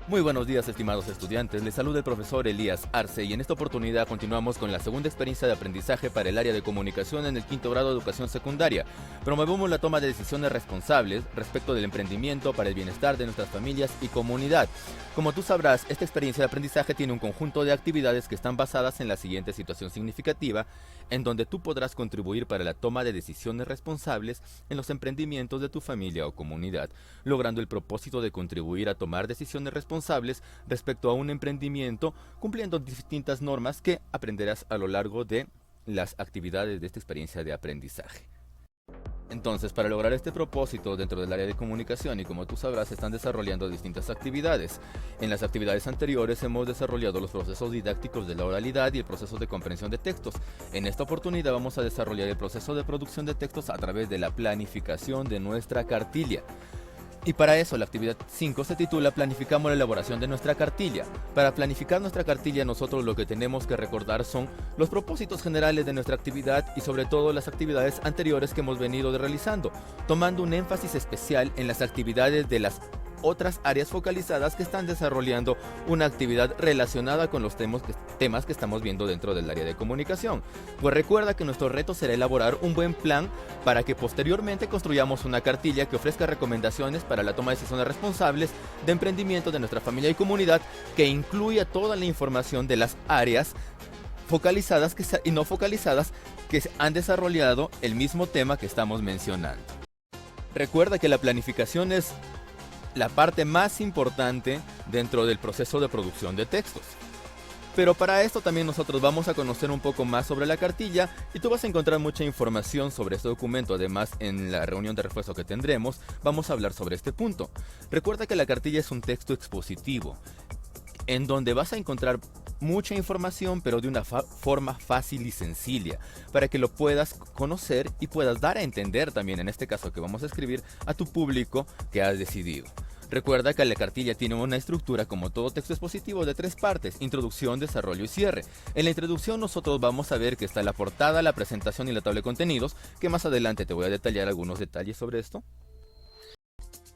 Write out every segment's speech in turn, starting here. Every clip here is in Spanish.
Muy buenos días, estimados estudiantes. Les saluda el profesor Elías Arce y en esta oportunidad continuamos con la segunda experiencia de aprendizaje para el área de comunicación en el quinto grado de educación secundaria. Promovemos la toma de decisiones responsables respecto del emprendimiento para el bienestar de nuestras familias y comunidad. Como tú sabrás, esta experiencia de aprendizaje tiene un conjunto de actividades que están basadas en la siguiente situación significativa, en donde tú podrás contribuir para la toma de decisiones responsables en los emprendimientos de tu familia o comunidad, logrando el propósito de contribuir a tomar decisiones responsables respecto a un emprendimiento, cumpliendo distintas normas que aprenderás a lo largo de las actividades de esta experiencia de aprendizaje. Entonces, para lograr este propósito dentro del área de comunicación, y como tú sabrás, se están desarrollando distintas actividades. En las actividades anteriores hemos desarrollado los procesos didácticos de la oralidad y el proceso de comprensión de textos. En esta oportunidad vamos a desarrollar el proceso de producción de textos a través de la planificación de nuestra cartilla. Y para eso la actividad 5 se titula Planificamos la elaboración de nuestra cartilla. Para planificar nuestra cartilla nosotros lo que tenemos que recordar son los propósitos generales de nuestra actividad y sobre todo las actividades anteriores que hemos venido realizando, tomando un énfasis especial en las actividades de las otras áreas focalizadas que están desarrollando una actividad relacionada con los temas que estamos viendo dentro del área de comunicación. Pues recuerda que nuestro reto será elaborar un buen plan para que posteriormente construyamos una cartilla que ofrezca recomendaciones para la toma de decisiones responsables de emprendimiento de nuestra familia y comunidad, que incluya toda la información de las áreas focalizadas y no focalizadas que han desarrollado el mismo tema que estamos mencionando. Recuerda que la planificación es la parte más importante dentro del proceso de producción de textos. Pero para esto también nosotros vamos a conocer un poco más sobre la cartilla y tú vas a encontrar mucha información sobre este documento. Además, en la reunión de refuerzo que tendremos, vamos a hablar sobre este punto. Recuerda que la cartilla es un texto expositivo, en donde vas a encontrar mucha información, pero de una forma fácil y sencilla, para que lo puedas conocer y puedas dar a entender también, en este caso que vamos a escribir, a tu público que has decidido. Recuerda que la cartilla tiene una estructura, como todo texto expositivo, de 3 partes: introducción, desarrollo y cierre. En la introducción nosotros vamos a ver que está la portada, la presentación y la tabla de contenidos, que más adelante te voy a detallar algunos detalles sobre esto.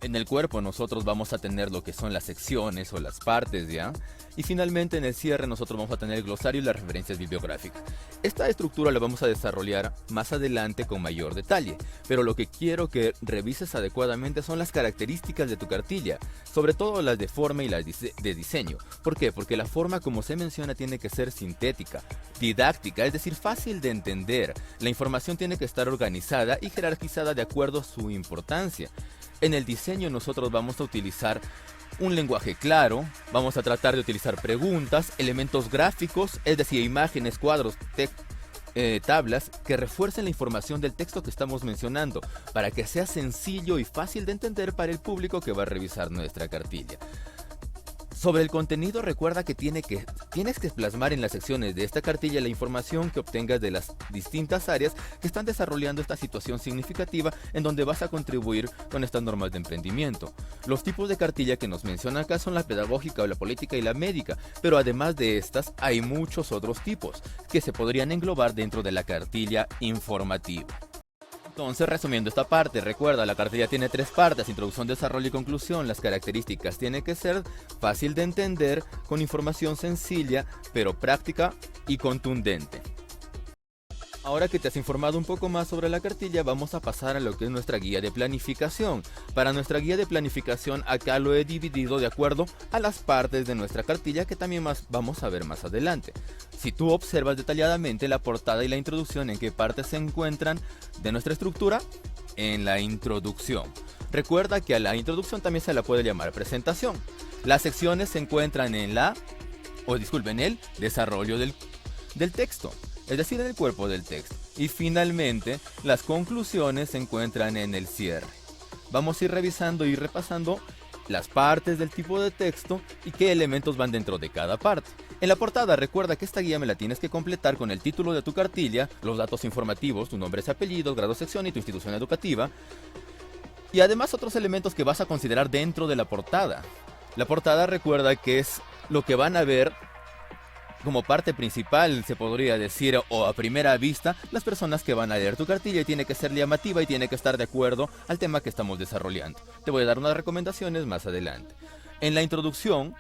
En el cuerpo nosotros vamos a tener lo que son las secciones o las partes, ¿ya? Y finalmente en el cierre nosotros vamos a tener el glosario y las referencias bibliográficas. Esta estructura la vamos a desarrollar más adelante con mayor detalle, pero lo que quiero que revises adecuadamente son las características de tu cartilla, sobre todo las de forma y las de diseño. ¿Por qué? Porque la forma, como se menciona, tiene que ser sintética, didáctica, es decir, fácil de entender. La información tiene que estar organizada y jerarquizada de acuerdo a su importancia. En el diseño nosotros vamos a utilizar un lenguaje claro, vamos a tratar de utilizar preguntas, elementos gráficos, es decir, imágenes, cuadros, tablas que refuercen la información del texto que estamos mencionando, para que sea sencillo y fácil de entender para el público que va a revisar nuestra cartilla. Sobre el contenido, recuerda que tienes que plasmar en las secciones de esta cartilla la información que obtengas de las distintas áreas que están desarrollando esta situación significativa, en donde vas a contribuir con estas normas de emprendimiento. Los tipos de cartilla que nos mencionan acá son la pedagógica o la política y la médica, pero además de estas hay muchos otros tipos que se podrían englobar dentro de la cartilla informativa. Entonces, resumiendo esta parte, recuerda, la cartilla tiene 3 partes: introducción, desarrollo y conclusión. Las características tienen que ser fácil de entender, con información sencilla, pero práctica y contundente. Ahora que te has informado un poco más sobre la cartilla, vamos a pasar a lo que es nuestra guía de planificación. Para nuestra guía de planificación, acá lo he dividido de acuerdo a las partes de nuestra cartilla, que también vamos a ver más adelante. Si tú observas detalladamente la portada y la introducción, ¿en qué partes se encuentran de nuestra estructura? En la introducción. Recuerda que a la introducción también se la puede llamar presentación. Las secciones se encuentran en el desarrollo del texto, es decir, en el cuerpo del texto. Y finalmente, las conclusiones se encuentran en el cierre. Vamos a ir revisando y repasando las partes del tipo de texto y qué elementos van dentro de cada parte. En la portada, recuerda que esta guía me la tienes que completar con el título de tu cartilla, los datos informativos, tu nombre y apellidos, grado, sección y tu institución educativa. Y además otros elementos que vas a considerar dentro de la portada. La portada, recuerda que es lo que van a ver como parte principal, se podría decir, o a primera vista, las personas que van a leer tu cartilla, y tiene que ser llamativa y tiene que estar de acuerdo al tema que estamos desarrollando. Te voy a dar unas recomendaciones más adelante. En la introducción,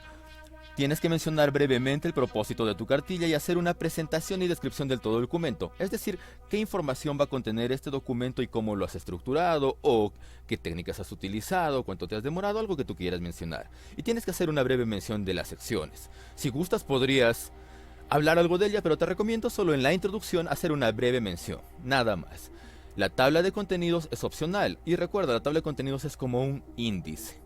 tienes que mencionar brevemente el propósito de tu cartilla y hacer una presentación y descripción del todo documento. Es decir, qué información va a contener este documento y cómo lo has estructurado, o qué técnicas has utilizado, cuánto te has demorado, algo que tú quieras mencionar. Y tienes que hacer una breve mención de las secciones. Si gustas, podrías hablar algo de ella, pero te recomiendo solo en la introducción hacer una breve mención, nada más. La tabla de contenidos es opcional, y recuerda, la tabla de contenidos es como un índice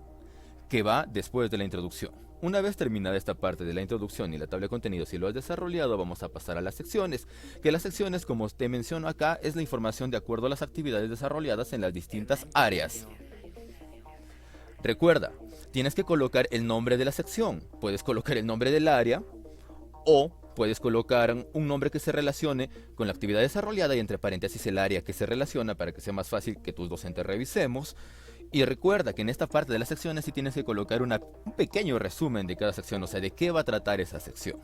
que va después de la introducción. Una vez terminada esta parte de la introducción y la tabla de contenidos, si lo has desarrollado, vamos a pasar a las secciones. Que las secciones, como te menciono acá, es la información de acuerdo a las actividades desarrolladas en las distintas áreas. Recuerda, tienes que colocar el nombre de la sección. Puedes colocar el nombre del área o puedes colocar un nombre que se relacione con la actividad desarrollada y entre paréntesis el área que se relaciona para que sea más fácil que tus docentes revisemos. Y recuerda que en esta parte de las secciones sí tienes que colocar un pequeño resumen de cada sección, o sea, de qué va a tratar esa sección.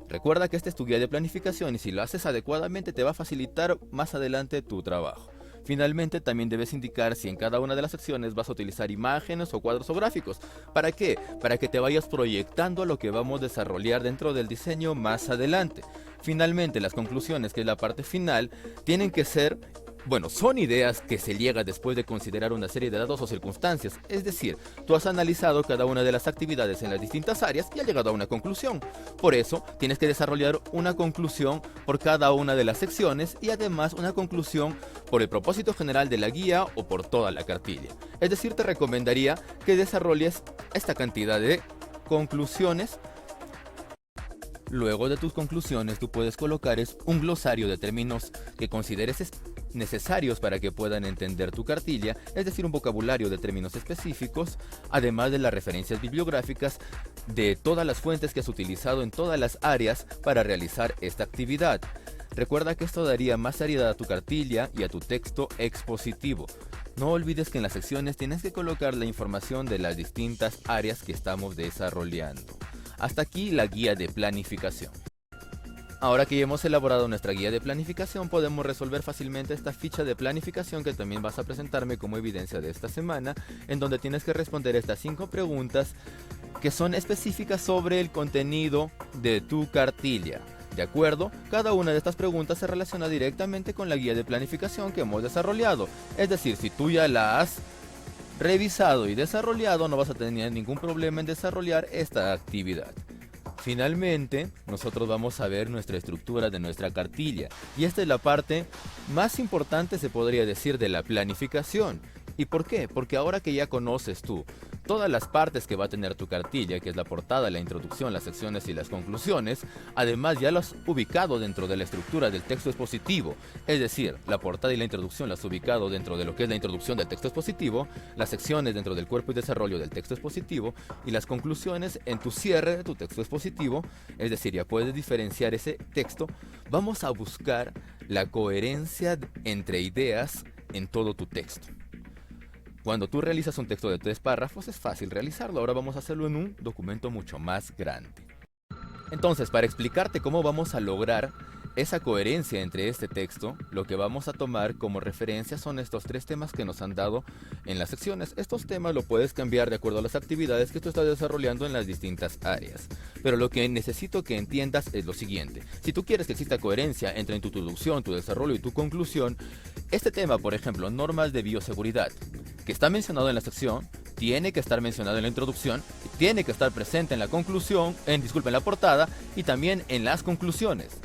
Recuerda que esta es tu guía de planificación y si lo haces adecuadamente te va a facilitar más adelante tu trabajo. Finalmente, también debes indicar si en cada una de las secciones vas a utilizar imágenes o cuadros o gráficos. ¿Para qué? Para que te vayas proyectando lo que vamos a desarrollar dentro del diseño más adelante. Finalmente, las conclusiones, que es la parte final, tienen que ser... Bueno, son ideas que se llegan después de considerar una serie de datos o circunstancias. Es decir, tú has analizado cada una de las actividades en las distintas áreas y has llegado a una conclusión. Por eso, tienes que desarrollar una conclusión por cada una de las secciones y además una conclusión por el propósito general de la guía o por toda la cartilla. Es decir, te recomendaría que desarrolles esta cantidad de conclusiones. Luego de tus conclusiones, tú puedes colocar un glosario de términos que consideres necesarios para que puedan entender tu cartilla, es decir, un vocabulario de términos específicos, además de las referencias bibliográficas de todas las fuentes que has utilizado en todas las áreas para realizar esta actividad. Recuerda que esto daría más seriedad a tu cartilla y a tu texto expositivo. No olvides que en las secciones tienes que colocar la información de las distintas áreas que estamos desarrollando. Hasta aquí la guía de planificación. Ahora que ya hemos elaborado nuestra guía de planificación, podemos resolver fácilmente esta ficha de planificación que también vas a presentarme como evidencia de esta semana, en donde tienes que responder estas 5 preguntas que son específicas sobre el contenido de tu cartilla. ¿De acuerdo? Cada una de estas preguntas se relaciona directamente con la guía de planificación que hemos desarrollado. Es decir, si tú ya la has revisado y desarrollado, no vas a tener ningún problema en desarrollar esta actividad. Finalmente, nosotros vamos a ver nuestra estructura de nuestra cartilla. Y esta es la parte más importante, se podría decir, de la planificación. ¿Y por qué? Porque ahora que ya conoces tú todas las partes que va a tener tu cartilla, que es la portada, la introducción, las secciones y las conclusiones, además ya las has ubicado dentro de la estructura del texto expositivo, es decir, la portada y la introducción las has ubicado dentro de lo que es la introducción del texto expositivo, las secciones dentro del cuerpo y desarrollo del texto expositivo y las conclusiones en tu cierre de tu texto expositivo, es decir, ya puedes diferenciar ese texto. Vamos a buscar la coherencia entre ideas en todo tu texto. Cuando tú realizas un texto de 3 párrafos es fácil realizarlo, ahora vamos a hacerlo en un documento mucho más grande. Entonces, para explicarte cómo vamos a lograr esa coherencia entre este texto, lo que vamos a tomar como referencia son estos 3 temas que nos han dado en las secciones. Estos temas lo puedes cambiar de acuerdo a las actividades que tú estás desarrollando en las distintas áreas. Pero lo que necesito que entiendas es lo siguiente. Si tú quieres que exista coherencia entre tu introducción, tu desarrollo y tu conclusión, este tema, por ejemplo, normas de bioseguridad, que está mencionado en la sección, tiene que estar mencionado en la introducción, tiene que estar presente en la conclusión, en la portada y también en las conclusiones.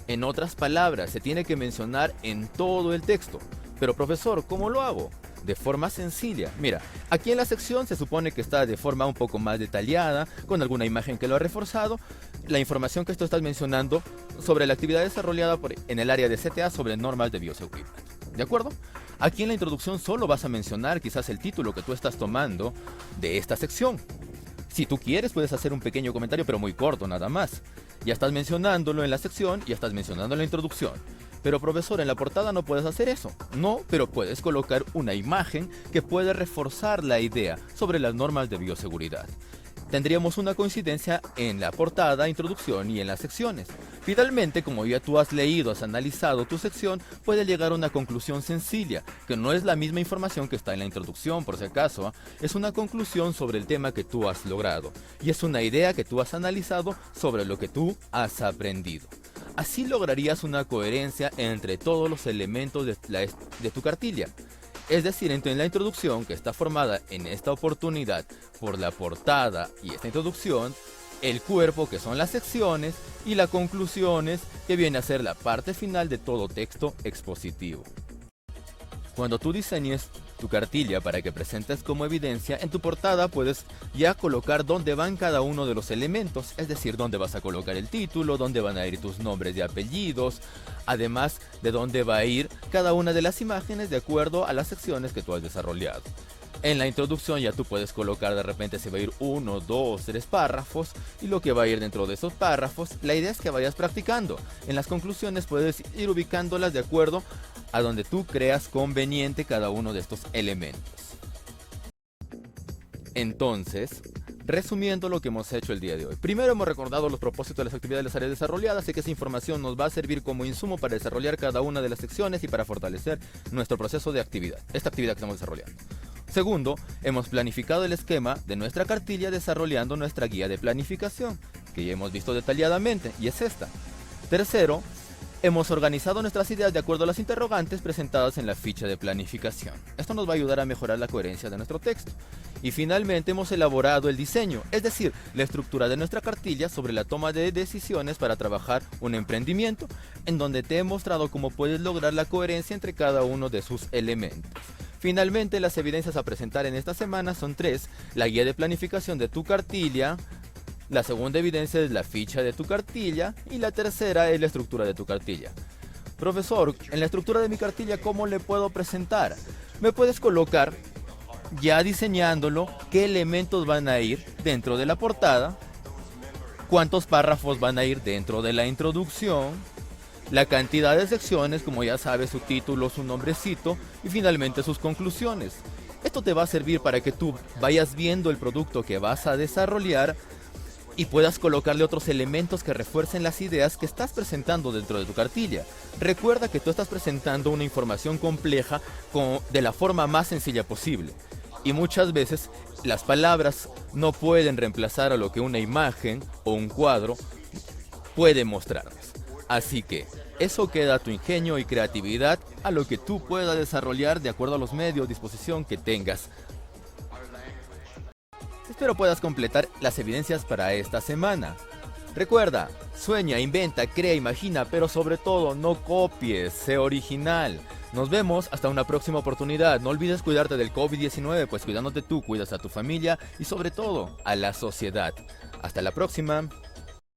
En otras palabras, se tiene que mencionar en todo el texto. Pero profesor, ¿cómo lo hago? De forma sencilla. Mira, aquí en la sección se supone que está de forma un poco más detallada, con alguna imagen que lo ha reforzado, la información que tú estás mencionando sobre la actividad desarrollada en el área de CTA sobre normas de bioseguridad. ¿De acuerdo? Aquí en la introducción solo vas a mencionar quizás el título que tú estás tomando de esta sección. Si tú quieres puedes hacer un pequeño comentario, pero muy corto nada más. Ya estás mencionándolo en la sección, ya estás mencionando en la introducción. Pero profesor, en la portada no puedes hacer eso. No, pero puedes colocar una imagen que puede reforzar la idea sobre las normas de bioseguridad. tendríamos una coincidencia en la portada, introducción y en las secciones. Finalmente, como ya tú has leído, has analizado tu sección, puedes llegar a una conclusión sencilla, que no es la misma información que está en la introducción, por si acaso, es una conclusión sobre el tema que tú has logrado, y es una idea que tú has analizado sobre lo que tú has aprendido. Así lograrías una coherencia entre todos los elementos de tu cartilla. Es decir, en la introducción, que está formada en esta oportunidad por la portada y esta introducción, el cuerpo, que son las secciones, y las conclusiones, que viene a ser la parte final de todo texto expositivo. Cuando tú diseñes tu cartilla para que presentes como evidencia, en tu portada puedes ya colocar dónde van cada uno de los elementos, es decir, dónde vas a colocar el título, dónde van a ir tus nombres y apellidos, además de dónde va a ir cada una de las imágenes de acuerdo a las secciones que tú has desarrollado. En la introducción ya tú puedes colocar, de repente se va a ir 1, 2, 3 párrafos y lo que va a ir dentro de esos párrafos. La idea es que vayas practicando. En las conclusiones puedes ir ubicándolas de acuerdo a donde tú creas conveniente cada uno de estos elementos. Entonces, resumiendo lo que hemos hecho el día de hoy. Primero hemos recordado los propósitos de las actividades de las áreas desarrolladas, y que esa información nos va a servir como insumo para desarrollar cada una de las secciones y para fortalecer nuestro proceso de actividad, esta actividad que estamos desarrollando. Segundo, hemos planificado el esquema de nuestra cartilla desarrollando nuestra guía de planificación, que ya hemos visto detalladamente, y es esta. Tercero, hemos organizado nuestras ideas de acuerdo a las interrogantes presentadas en la ficha de planificación. Esto nos va a ayudar a mejorar la coherencia de nuestro texto. Y finalmente hemos elaborado el diseño, es decir, la estructura de nuestra cartilla sobre la toma de decisiones para trabajar un emprendimiento, en donde te he mostrado cómo puedes lograr la coherencia entre cada uno de sus elementos. Finalmente, las evidencias a presentar en esta semana son 3: la guía de planificación de tu cartilla, la segunda evidencia es la ficha de tu cartilla, y la tercera es la estructura de tu cartilla. Profesor, en la estructura de mi cartilla, ¿cómo le puedo presentar? Me puedes colocar, ya diseñándolo, qué elementos van a ir dentro de la portada, cuántos párrafos van a ir dentro de la introducción, la cantidad de secciones, como ya sabes, su título, su nombrecito, y finalmente sus conclusiones. Esto te va a servir para que tú vayas viendo el producto que vas a desarrollar y puedas colocarle otros elementos que refuercen las ideas que estás presentando dentro de tu cartilla. Recuerda que tú estás presentando una información compleja de la forma más sencilla posible. Y muchas veces las palabras no pueden reemplazar a lo que una imagen o un cuadro puede mostrarnos. Así que eso queda a tu ingenio y creatividad, a lo que tú puedas desarrollar de acuerdo a los medios, disposición que tengas. Espero puedas completar las evidencias para esta semana. Recuerda, sueña, inventa, crea, imagina, pero sobre todo no copies, sé original. Nos vemos hasta una próxima oportunidad. No olvides cuidarte del COVID-19, pues cuidándote tú, cuidas a tu familia y sobre todo a la sociedad. Hasta la próxima.